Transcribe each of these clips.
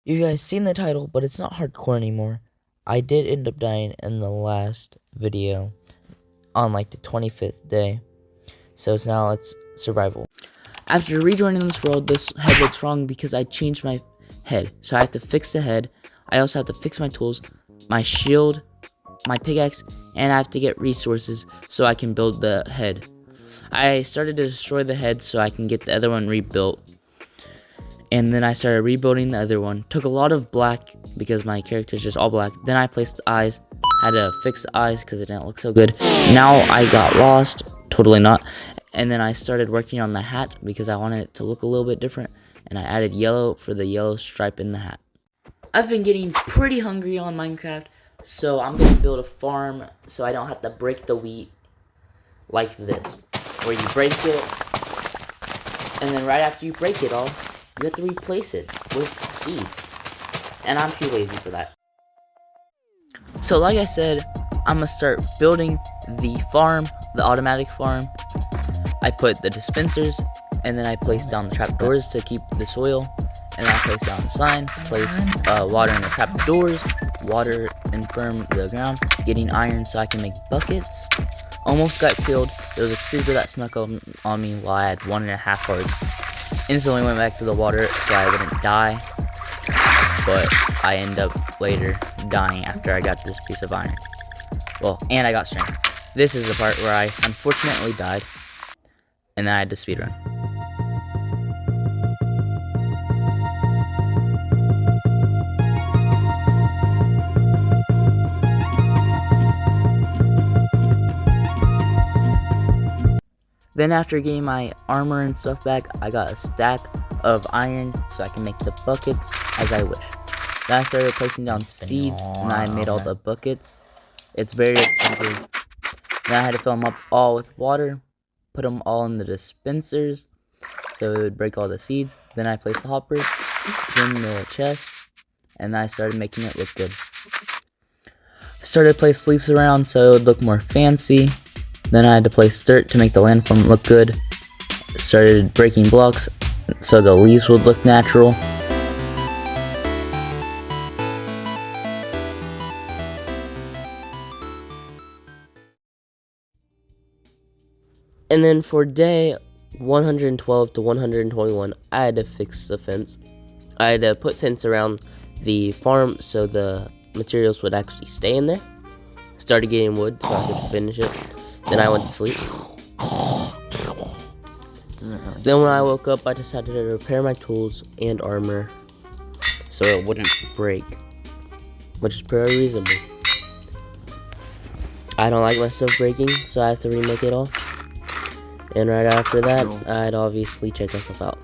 You guys seen the title, but it's not hardcore anymore. I did end up dying in the last video on like the 25th day. So now it's survival. After rejoining this world, this head looks wrong because I changed my head. So I have to fix the head. I also have to fix my tools, my shield, my pickaxe, and I have to get resources so I can build the head. I started to destroy the head so I can get the other one rebuilt. And then I started rebuilding the other one. Took a lot of black because my character is just all black. Then I placed the eyes. Had to fix the eyes because it didn't look so good. Now I got lost. Totally not. And then I started working on the hat because I wanted it to look a little bit different. And I added yellow for the yellow stripe in the hat. I've been getting pretty hungry on Minecraft. So I'm going to build a farm so I don't have to break the wheat like this. Where you break it. And then right after you break it all, you have to replace it with seeds. And I'm too lazy for that. So like I said, I'm gonna start building the farm, the automatic farm. I put the dispensers, and then I place down the trapdoors to keep the soil. And then I place down the sign, place water in the trapdoors, water and firm the ground, getting iron so I can make buckets. Almost got killed. There was a creeper that snuck on me while I had 1.5 hearts. Instantly went back to the water so I wouldn't die, but I end up later dying after I got this piece of iron. Well, and I got strength. This is the part where I unfortunately died, and then I had to speedrun. Then after getting my armor and stuff back, I got a stack of iron so I can make the buckets as I wish. Then I started placing down seeds, and I made all the buckets. It's very expensive. Then I had to fill them up all with water, put them all in the dispensers so it would break all the seeds. Then I placed the hoppers in the chest, and then I started making it look good. Started to place leaves around so it would look more fancy. Then I had to place dirt to make the landform look good. Started breaking blocks so the leaves would look natural. And then for day 112 to 121, I had to fix the fence. I had to put fence around the farm so the materials would actually stay in there. Started getting wood so I could finish it. Then I went to sleep. Then when I woke up, I decided to repair my tools and armor so it wouldn't break, which is pretty reasonable. I don't like my stuff breaking, so I have to remake it all. And right after that, I'd obviously check myself out.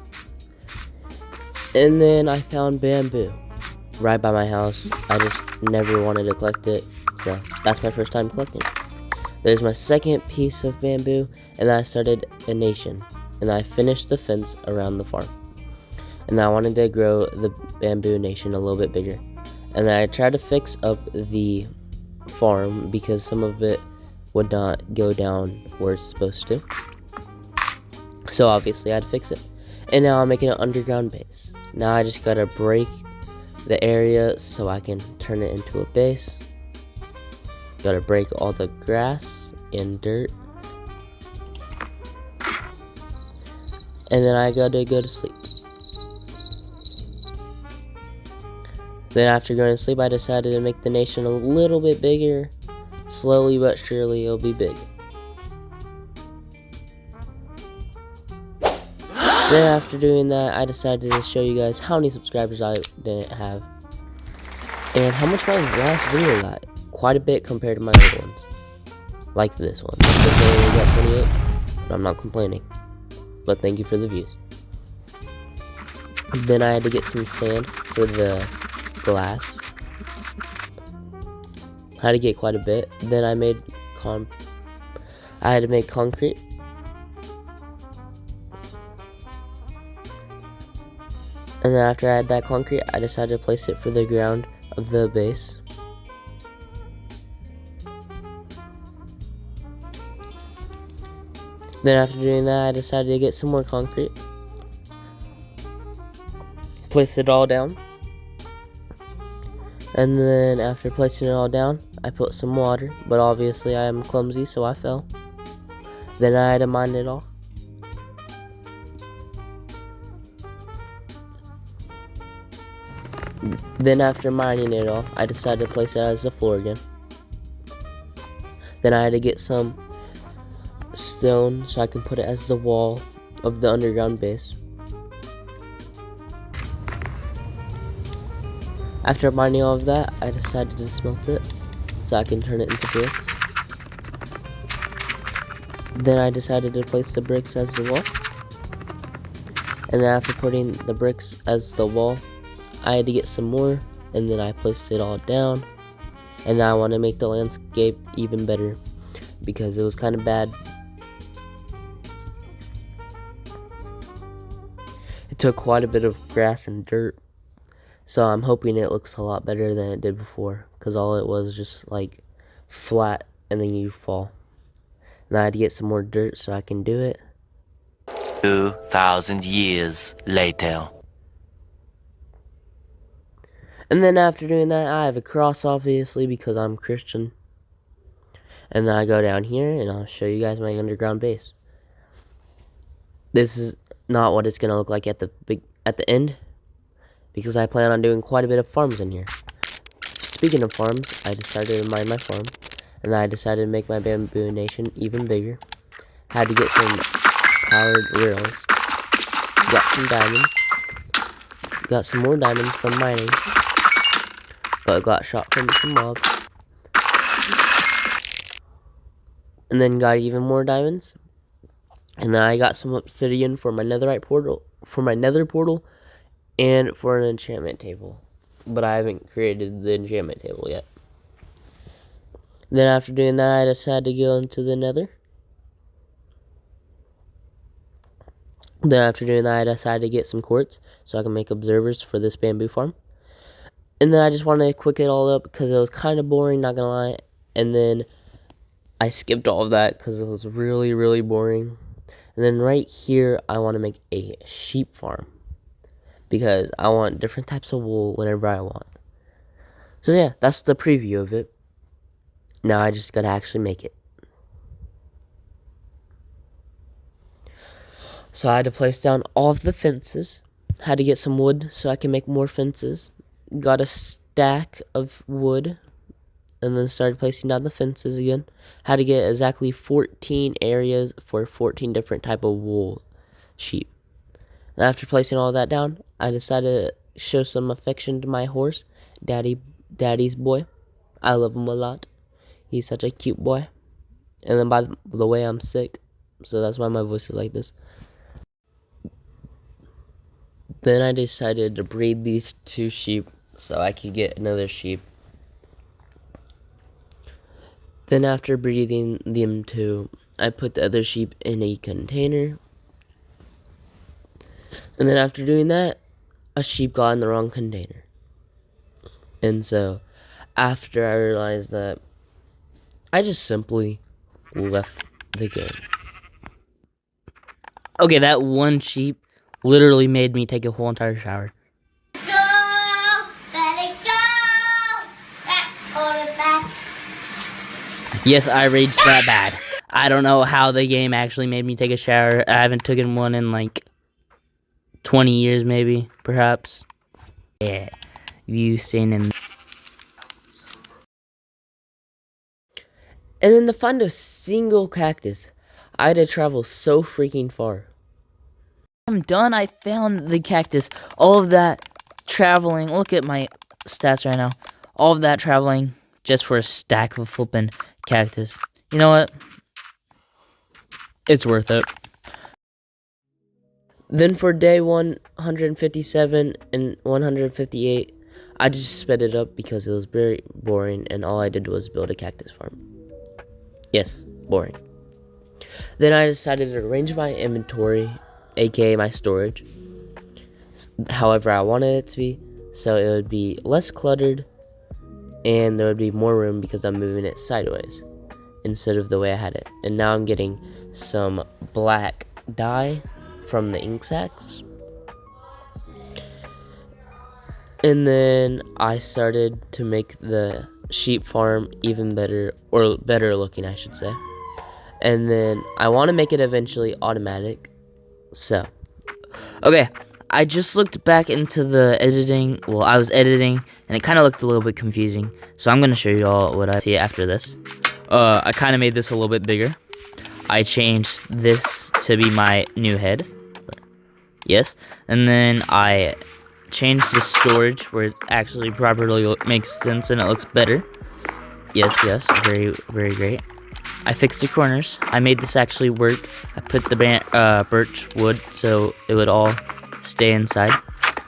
And then I found bamboo right by my house. I just never wanted to collect it, so that's my first time collecting it. There's my second piece of bamboo, and then I started a nation, and I finished the fence around the farm. And then I wanted to grow the bamboo nation a little bit bigger. And then I tried to fix up the farm because some of it would not go down where it's supposed to. So obviously I had to fix it. And now I'm making an underground base. Now I just gotta break the area so I can turn it into a base. Gotta break all the grass and dirt. And then I gotta go to sleep. Then after going to sleep, I decided to make the nation a little bit bigger. Slowly but surely it'll be big. Then after doing that, I decided to show you guys how many subscribers I didn't have. And how much my last video got. Quite a bit compared to my other ones. Like this one. This one only got 28. And I'm not complaining. But thank you for the views. Then I had to get some sand for the glass. I had to get quite a bit. Then I made I had to make concrete. And then after I had that concrete, I decided to place it for the ground of the base. Then after doing that, I decided to get some more concrete. Place it all down. And then after placing it all down, I put some water, but obviously I am clumsy, so I fell. Then I had to mine it all. Then after mining it all, I decided to place it as the floor again. Then I had to get some stone so I can put it as the wall of the underground base. After mining all of that, I decided to smelt it so I can turn it into bricks. Then I decided to place the bricks as the wall. And then after putting the bricks as the wall, I had to get some more, and then I placed it all down. And now I want to make the landscape even better because it was kind of bad. It took quite a bit of grass and dirt, so I'm hoping it looks a lot better than it did before, because all it was just like flat and then you fall. And I had to get some more dirt so I can do it. 2,000 years later. And then after doing that, I have a cross, obviously, because I'm Christian. And then I go down here and I'll show you guys my underground base. This is not what it's gonna look like at the end, because I plan on doing quite a bit of farms in here. Speaking of farms, I decided to mine my farm, and then I decided to make my bamboo nation even bigger. Had to get some powered rails. Got some diamonds. Got some more diamonds from mining, but got shot from some mobs. And then got even more diamonds. And then I got some obsidian for my nether portal, and for an enchantment table. But I haven't created the enchantment table yet. Then after doing that, I decided to go into the nether. Then after doing that, I decided to get some quartz so I can make observers for this bamboo farm. And then I just wanted to quick it all up because it was kind of boring, not gonna lie. And then I skipped all of that because it was really, really boring. And then right here, I want to make a sheep farm because I want different types of wool whenever I want. So yeah, that's the preview of it. Now I just gotta actually make it. So I had to place down all of the fences. Had to get some wood so I can make more fences. Got a stack of wood, and then started placing down the fences again. Had to get exactly 14 areas for 14 different type of wool sheep. And after placing all that down, I decided to show some affection to my horse, Daddy's boy. I love him a lot. He's such a cute boy. And then by the way, I'm sick, so that's why my voice is like this. Then I decided to breed these 2 sheep so I could get another sheep. Then after breeding them 2, I put the other sheep in a container. And then after doing that, a sheep got in the wrong container. And so after I realized that, I just simply left the game. Okay, that one sheep literally made me take a whole entire shower. Go, let it go. Back, hold it back. Yes, I raged that bad. I don't know how the game actually made me take a shower. I haven't taken one in like 20 years, maybe, perhaps. Yeah, you staying in. And then to find a single cactus, I had to travel so freaking far. I'm done. I found the cactus. All of that traveling. Look at my stats right now. All of that traveling just for a stack of flippin' cactus. You know what? It's worth it. Then for day 157 and 158, I just sped it up because it was very boring and all I did was build a cactus farm. Yes, boring. Then I decided to arrange my inventory, aka my storage, however I wanted it to be, so it would be less cluttered and there would be more room because I'm moving it sideways instead of the way I had it. And now I'm getting some black dye from the ink sacks. And then I started to make the sheep farm even better, or better looking, I should say. And then I want to make it eventually automatic. So, okay, I just looked back into the editing. Well, I was editing, and it kind of looked a little bit confusing. So I'm going to show you all what I see after this. I kind of made this a little bit bigger. I changed this to be my new head. Yes. And then I changed the storage where it actually properly makes sense and it looks better. Yes, very, very great. I fixed the corners. I made this actually work. I put the birch wood so it would all stay inside.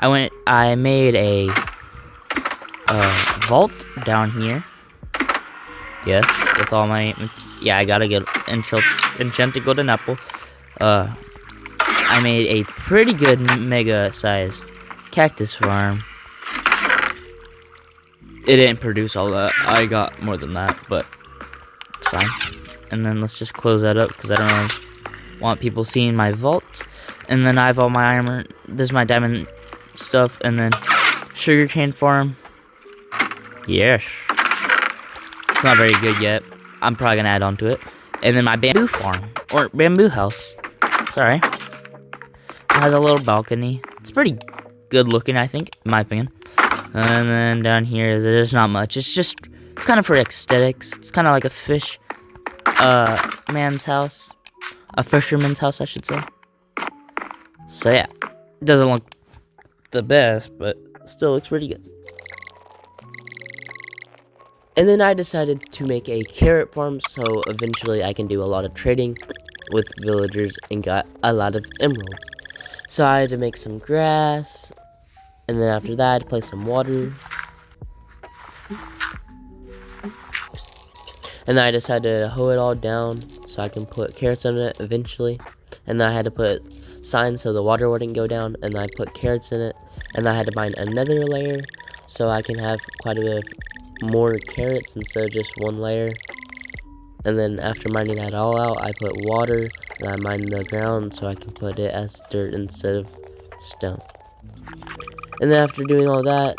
I made a vault down here. Yes, with all my, I gotta get enchanted golden apple. I made a pretty good mega-sized cactus farm. It didn't produce all that. I got more than that, but it's fine. And then let's just close that up because I don't really want people seeing my vault. And then I have all my armor. This is my diamond stuff. And then sugarcane farm. Yes. It's not very good yet. I'm probably gonna add on to it. And then my bamboo farm, or bamboo house. Sorry. It has a little balcony. It's pretty good looking, I think, in my opinion. And then down here, there's not much. It's just kind of for aesthetics. It's kind of like a man's house. A fisherman's house, I should say. So yeah, it doesn't look the best, but still looks pretty good. And then I decided to make a carrot farm, so eventually I can do a lot of trading with villagers and got a lot of emeralds. So I had to make some grass, and then after that I had to place some water. And then I decided to hoe it all down so I can put carrots in it eventually. And then I had to put signs so the water wouldn't go down, and then I put carrots in it. And then I had to mine another layer so I can have quite a bit of more carrots instead of just one layer. And then after mining that all out, I put water and I mined the ground so I can put it as dirt instead of stone. And then after doing all that,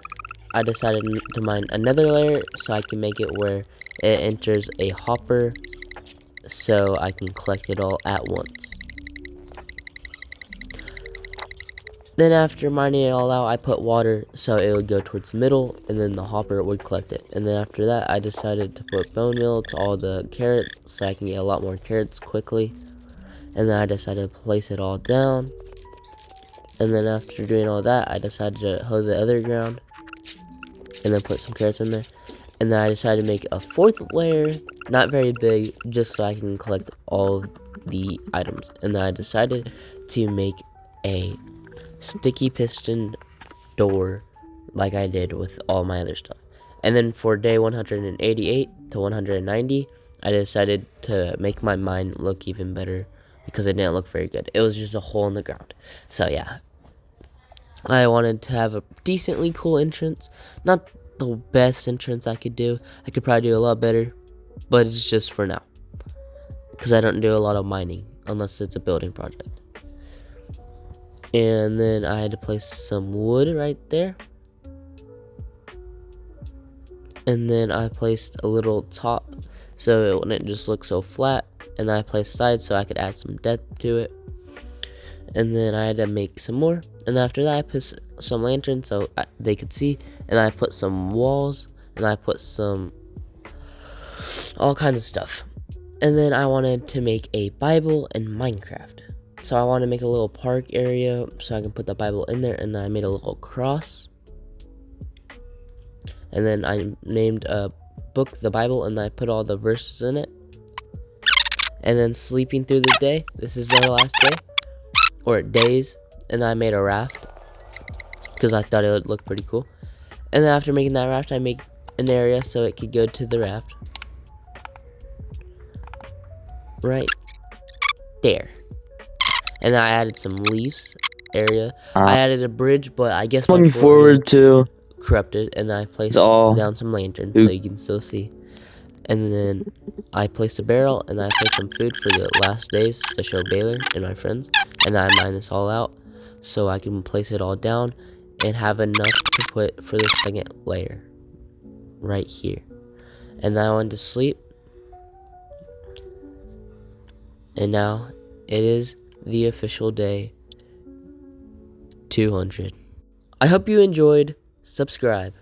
I decided to mine another layer so I can make it where it enters a hopper so I can collect it all at once. Then after mining it all out, I put water so it would go towards the middle, and then the hopper would collect it. And then after that, I decided to put bone meal to all the carrots so I can get a lot more carrots quickly. And then I decided to place it all down. And then after doing all that, I decided to hoe the other ground and then put some carrots in there. And then I decided to make a fourth layer, not very big, just so I can collect all of the items. And then I decided to make a sticky piston door like I did with all my other stuff. And then for day 188 to 190, I decided to make my mine look even better because it didn't look very good. It was just a hole in the ground. So yeah, I wanted to have a decently cool entrance. Not the best entrance I could do. I could probably do a lot better, but it's just for now because I don't do a lot of mining unless it's a building project. And then I had to place some wood right there. And then I placed a little top so it wouldn't just look so flat. And then I placed sides so I could add some depth to it. And then I had to make some more. And after that I put some lanterns so they could see. And I put some walls. And I put some all kinds of stuff. And then I wanted to make a Bible in Minecraft. So I want to make a little park area so I can put the Bible in there, and then I made a little cross. And then I named a book the Bible, and I put all the verses in it. And then sleeping through the day, this is our last day, or days, and I made a raft because I thought it would look pretty cool. And then after making that raft, I made an area so it could go to the raft. Right there. And then I added some leaves area. I added a bridge, but I guess Looking forward to corrupted, and then I placed all down some lanterns so you can still see. And then I placed a barrel, and I placed some food for the last days to show Baylor and my friends. And then I mined this all out so I can place it all down. and have enough to put for the second layer right here. And now I went to sleep, and now it is the official day 200. I hope you enjoyed. Subscribe.